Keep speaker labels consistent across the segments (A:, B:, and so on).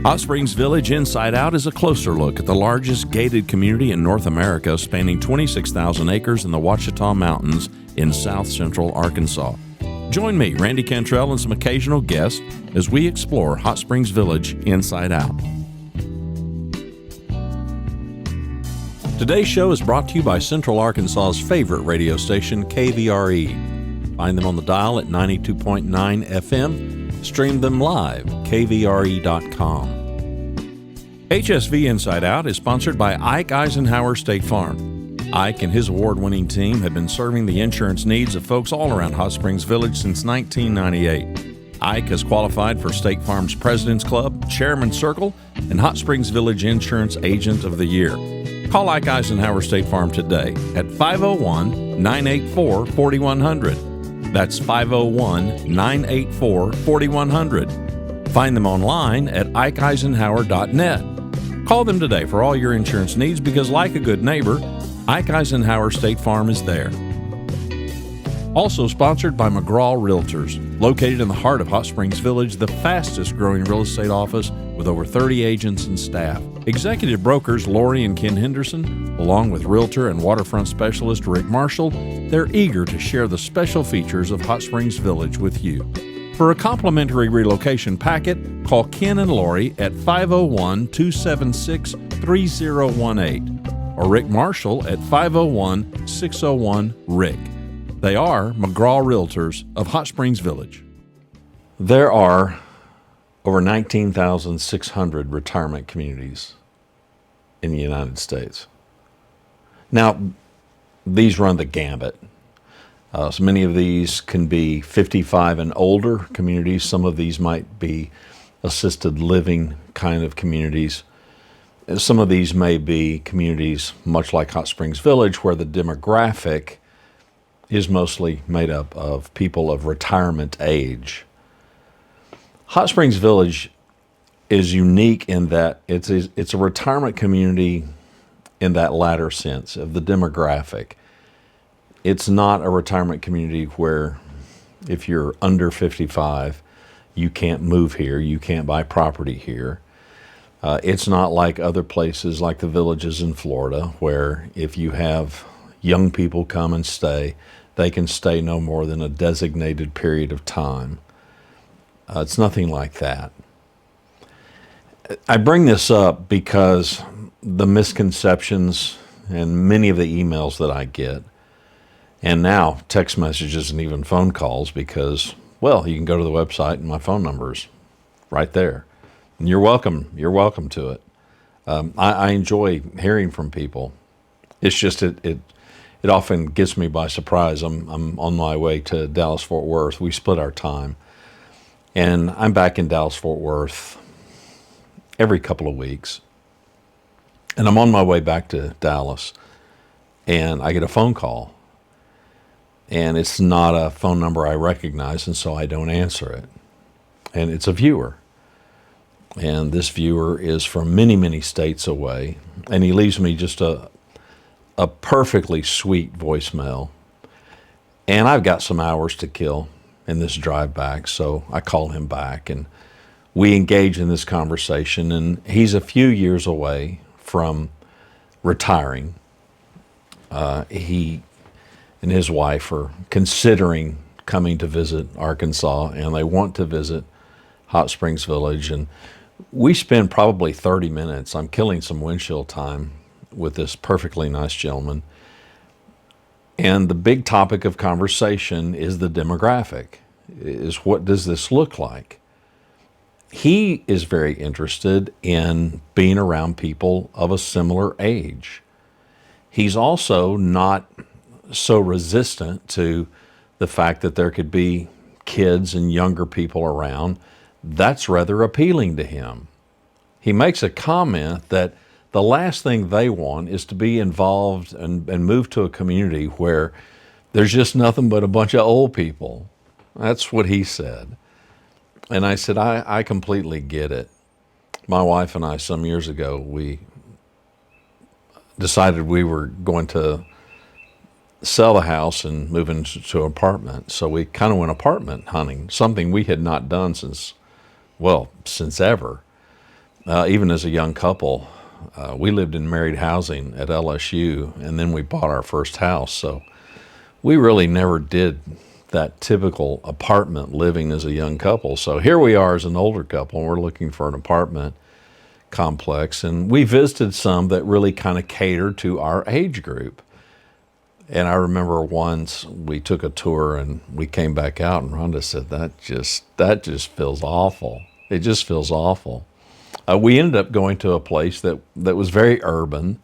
A: Hot Springs Village Inside Out is a closer look at the largest gated community in North America, spanning 26,000 acres in the Ouachita Mountains in south central Arkansas. Join me, Randy Cantrell, and some occasional guests as we explore Hot Springs Village Inside Out. Today's show is brought to you by Central Arkansas's favorite radio station, KVRE. Find them on the dial at 92.9 FM. Stream them live, kvre.com. HSV Inside Out is sponsored by Ike Eisenhower State Farm. Ike and his award-winning team have been serving the insurance needs of folks all around Hot Springs Village since 1998. Ike has qualified for State Farm's President's Club, Chairman's Circle, and Hot Springs Village Insurance Agent of the Year. Call Ike Eisenhower State Farm today at 501-984-4100. That's 501-984-4100. Find them online at ikeeisenhower.net. Call them today for all your insurance needs because, like a good neighbor, Ike Eisenhower State Farm is there. Also sponsored by McGraw Realtors, located in the heart of Hot Springs Village, the fastest growing real estate office with over 30 agents and staff. Executive brokers Lori and Ken Henderson, along with realtor and waterfront specialist Rick Marshall, they're eager to share the special features of Hot Springs Village with you. For a complimentary relocation packet, call Ken and Lori at 501-276-3018 or Rick Marshall at 501-601-RICK. They are McGraw Realtors of Hot Springs Village. There are over 19,600 retirement communities in the United States. Now, these run the gambit. So many of these can be 55 and older communities. Some of these might be assisted living kind of communities. Some of these may be communities much like Hot Springs Village, where the demographic is mostly made up of people of retirement age. Hot Springs Village is unique in that it's a retirement community in that latter sense of the demographic. It's not a retirement community where if you're under 55, you can't move here, you can't buy property here. It's not like other places like the villages in Florida where if you have young people come and stay, they can stay no more than a designated period of time. It's nothing like that. I bring this up because the misconceptions and many of the emails that I get, and now text messages and even phone calls because, well, you can go to the website and my phone number's right there. And you're welcome to it. I enjoy hearing from people. It's just it often gets me by surprise. I'm on my way to Dallas-Fort Worth. We split our time. And I'm back in Dallas-Fort Worth every couple of weeks. And I'm on my way back to Dallas. And I get a phone call. And it's not a phone number I recognize, and so I don't answer it. And it's a viewer. And this viewer is from many, many states away. And he leaves me just a perfectly sweet voicemail. And I've got some hours to kill in this drive back, so I call him back and we engage in this conversation. And he's a few years away from retiring. He and his wife are considering coming to visit Arkansas, and they want to visit Hot Springs Village. And we spend probably 30 minutes. I'm killing some windshield time with this perfectly nice gentleman. And the big topic of conversation is the demographic, is what does this look like? He is very interested in being around people of a similar age. He's also not so resistant to the fact that there could be kids and younger people around. That's rather appealing to him. He makes a comment that the last thing they want is to be involved and move to a community where there's just nothing but a bunch of old people. That's what he said. And I said, I completely get it. My wife and I, some years ago, we decided we were going to sell the house and move into an apartment. So we kind of went apartment hunting, something we had not done since ever. even as a young couple, we lived in married housing at LSU, and then we bought our first house. So we really never did that typical apartment living as a young couple. So here we are as an older couple, and we're looking for an apartment complex. And we visited some that really kind of catered to our age group. And I remember once we took a tour and we came back out, and Rhonda said, that just feels awful. It just feels awful. We ended up going to a place that was very urban,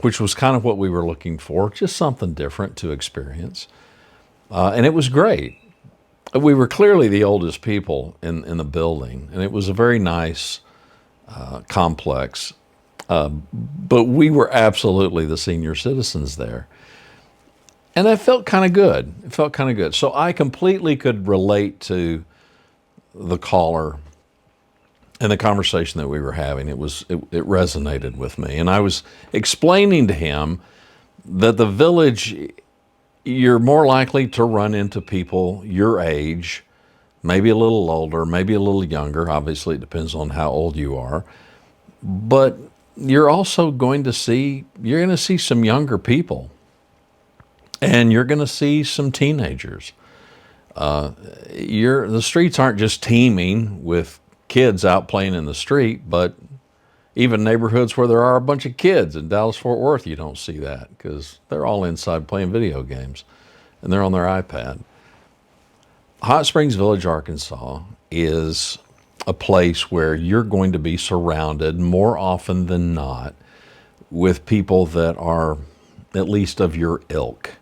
A: which was kind of what we were looking for, just something different to experience. And it was great. We were clearly the oldest people in the building, and it was a very nice complex. But we were absolutely the senior citizens there. And that felt kind of good. It felt kind of good. So I completely could relate to the caller and the conversation that we were having. It resonated with me. And I was explaining to him that the village, you're more likely to run into people your age, maybe a little older, maybe a little younger. Obviously, it depends on how old you are. But you're also going to see some younger people. And you're going to see some teenagers. The streets aren't just teeming with kids out playing in the street, but even neighborhoods where there are a bunch of kids in Dallas-Fort Worth, you don't see that because they're all inside playing video games and they're on their iPad. Hot Springs Village, Arkansas is a place where you're going to be surrounded more often than not with people that are at least of your ilk.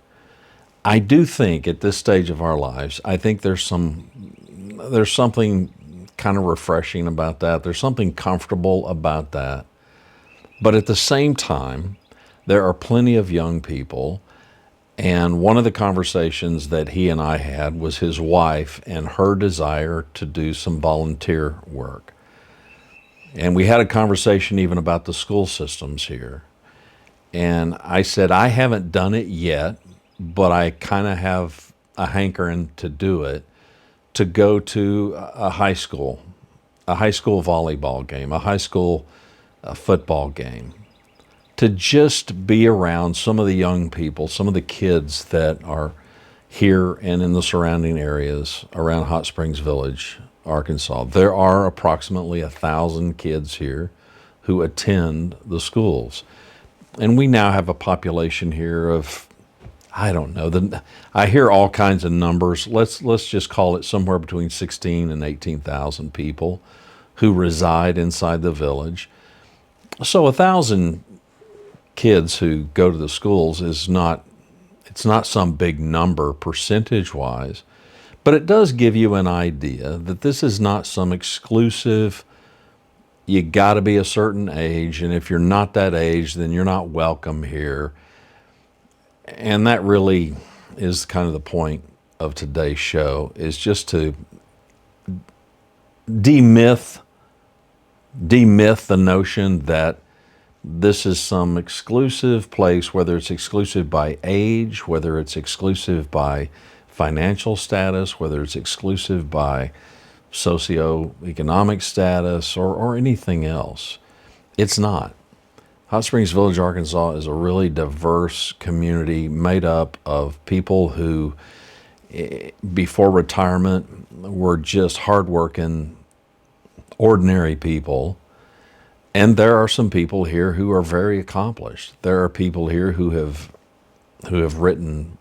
A: I do think at this stage of our lives, I think there's something kind of refreshing about that. There's something comfortable about that. But at the same time, there are plenty of young people. And one of the conversations that he and I had was his wife and her desire to do some volunteer work. And we had a conversation even about the school systems here. And I said, I haven't done it yet, but I kind of have a hankering to do it, to go to a high school volleyball game, a high school football game, to just be around some of the young people, some of the kids that are here and in the surrounding areas around Hot Springs Village, Arkansas. There are approximately 1,000 kids here who attend the schools. And we now have a population here of, I don't know, I hear all kinds of numbers. Let's just call it somewhere between 16 and 18,000 people who reside inside the village. So 1,000 kids who go to the schools it's not some big number percentage-wise, but it does give you an idea that this is not some exclusive, you got to be a certain age, and if you're not that age, then you're not welcome here. And that really is kind of the point of today's show, is just to demyth the notion that this is some exclusive place, whether it's exclusive by age, whether it's exclusive by financial status, whether it's exclusive by socioeconomic status or anything else. It's not. Hot Springs Village, Arkansas is a really diverse community made up of people who, before retirement, were just hardworking, ordinary people. And there are some people here who are very accomplished. There are people here who have written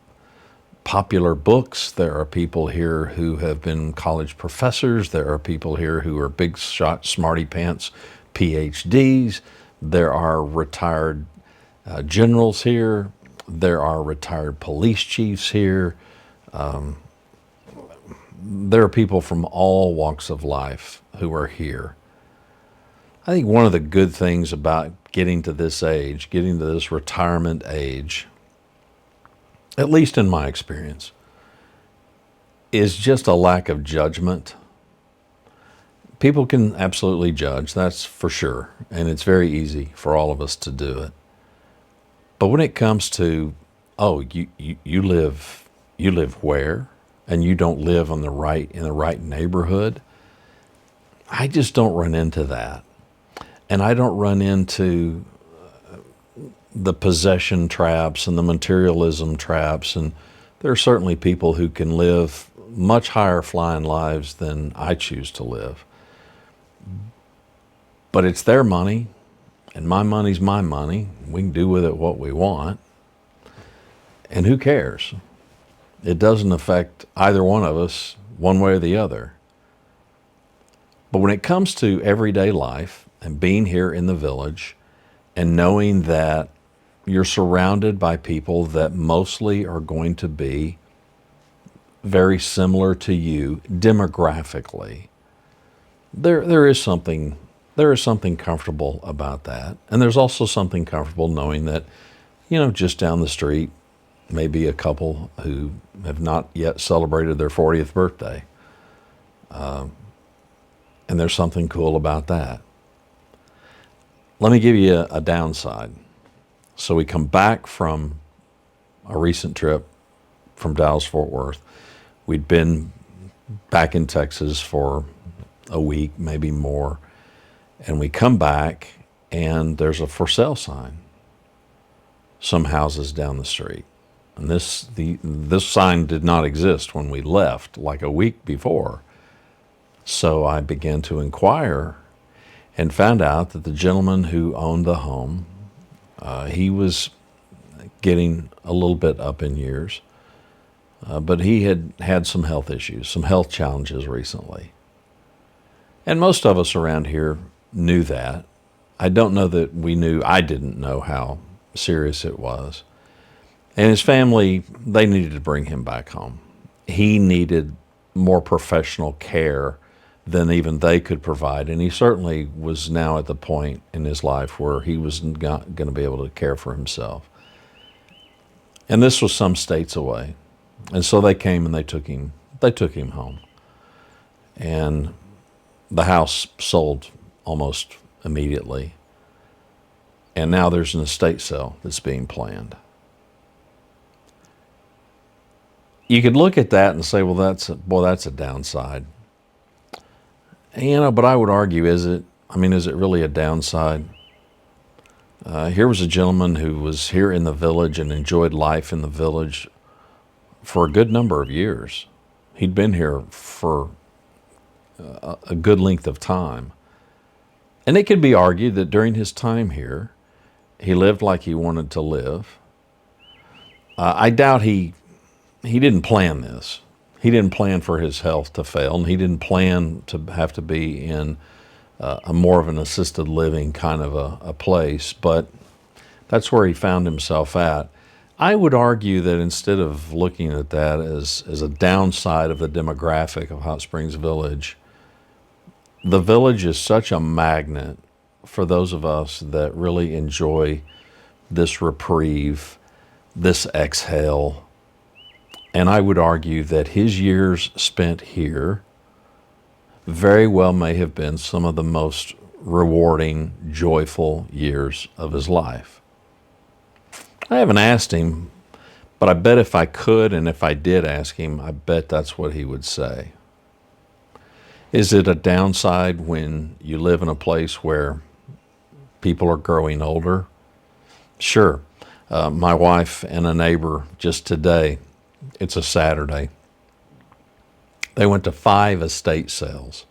A: popular books. There are people here who have been college professors. There are people here who are big shot, smarty pants PhDs. There are retired generals here. There are retired police chiefs here. There are people from all walks of life who are here. I think one of the good things about getting to this age, getting to this retirement age, at least in my experience, is just a lack of judgment. People can absolutely judge, that's for sure, and it's very easy for all of us to do it. But when it comes to, you live where, and you don't live in the right neighborhood, I just don't run into that. And I don't run into the possession traps and the materialism traps. And there are certainly people who can live much higher flying lives than I choose to live. But it's their money, and my money's my money. We can do with it what we want. And who cares? It doesn't affect either one of us one way or the other. But when it comes to everyday life and being here in the village and knowing that you're surrounded by people that mostly are going to be very similar to you demographically, there is something comfortable about that. And there's also something comfortable knowing that, just down the street, maybe a couple who have not yet celebrated their 40th birthday. And there's something cool about that. Let me give you a downside. So we come back from a recent trip from Dallas-Fort Worth. We'd been back in Texas for a week, maybe more. And we come back and there's a for sale sign. Some houses down the street. And this sign did not exist when we left, like a week before. So I began to inquire and found out that the gentleman who owned the home, he was getting a little bit up in years, but he had had some health issues, some health challenges recently. And most of us around here knew that. I don't know that I didn't know how serious it was. And his family, they needed to bring him back home. He needed more professional care than even they could provide. And he certainly was now at the point in his life where he was not going to be able to care for himself. And this was some states away. And so they came and they took him home. And the house sold almost immediately. And now there's an estate sale that's being planned. You could look at that and say, well, that's a downside. But I would argue, is it really a downside? Here was a gentleman who was here in the village and enjoyed life in the village for a good number of years. He'd been here for a good length of time. And it could be argued that during his time here, he lived like he wanted to live. I doubt he didn't plan this. He didn't plan for his health to fail, and he didn't plan to have to be in a more of an assisted living kind of a place, but that's where he found himself at. I would argue that instead of looking at that as a downside of the demographic of Hot Springs Village, the village is such a magnet for those of us that really enjoy this reprieve, this exhale. And I would argue that his years spent here very well may have been some of the most rewarding, joyful years of his life. I haven't asked him, but I bet if I could, and if I did ask him, I bet that's what he would say. Is it a downside when you live in a place where people are growing older? Sure. My wife and a neighbor just today, it's a Saturday, they went to 5 estate sales.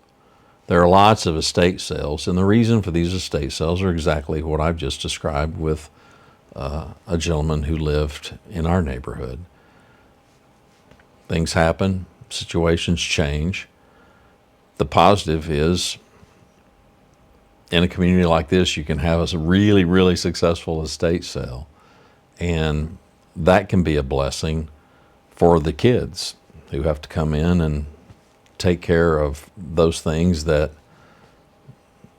A: There are lots of estate sales, and the reason for these estate sales are exactly what I've just described with a gentleman who lived in our neighborhood. Things happen, situations change. The positive is, in a community like this, you can have a really, really successful estate sale, and that can be a blessing for the kids who have to come in and take care of those things that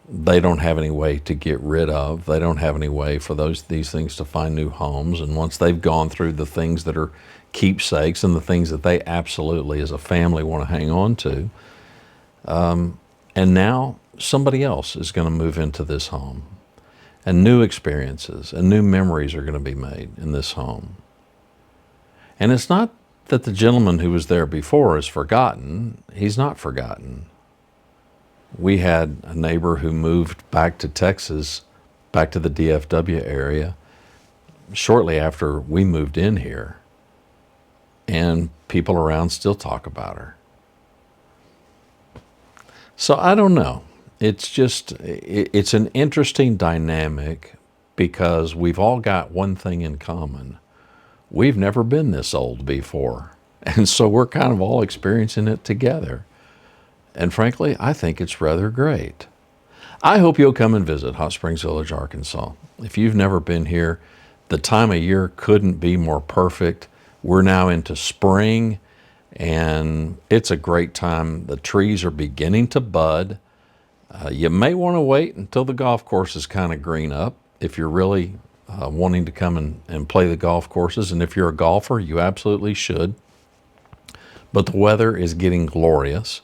A: they don't have any way to get rid of. They don't have any way for these things to find new homes. And once they've gone through the things that are keepsakes and the things that they absolutely as a family want to hang on to, and now somebody else is going to move into this home, and new experiences and new memories are going to be made in this home. And it's not that the gentleman who was there before is forgotten. He's not forgotten. We had a neighbor who moved back to Texas, back to the DFW area, shortly after we moved in here, and people around still talk about her. So I don't know. It's an interesting dynamic because we've all got one thing in common. We've never been this old before. And so we're kind of all experiencing it together. And frankly, I think it's rather great. I hope you'll come and visit Hot Springs Village, Arkansas. If you've never been here, the time of year couldn't be more perfect. We're now into spring, and it's a great time. The trees are beginning to bud. You may want to wait until the golf courses kind of green up if you're really wanting to come and play the golf courses. And if you're a golfer, you absolutely should. But the weather is getting glorious.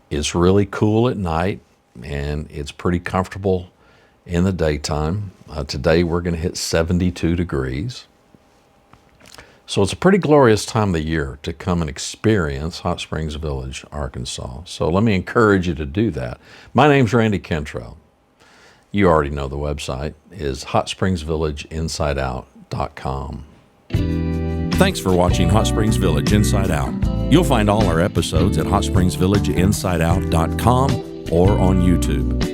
A: It's really cool at night, and it's pretty comfortable in the daytime. Today we're going to hit 72 degrees. So it's a pretty glorious time of the year to come and experience Hot Springs Village, Arkansas. So let me encourage you to do that. My name's Randy Cantrell. You already know the website is hotspringsvillageinsideout.com.
B: Thanks for watching Hot Springs Village Inside Out. You'll find all our episodes at hotspringsvillageinsideout.com or on YouTube.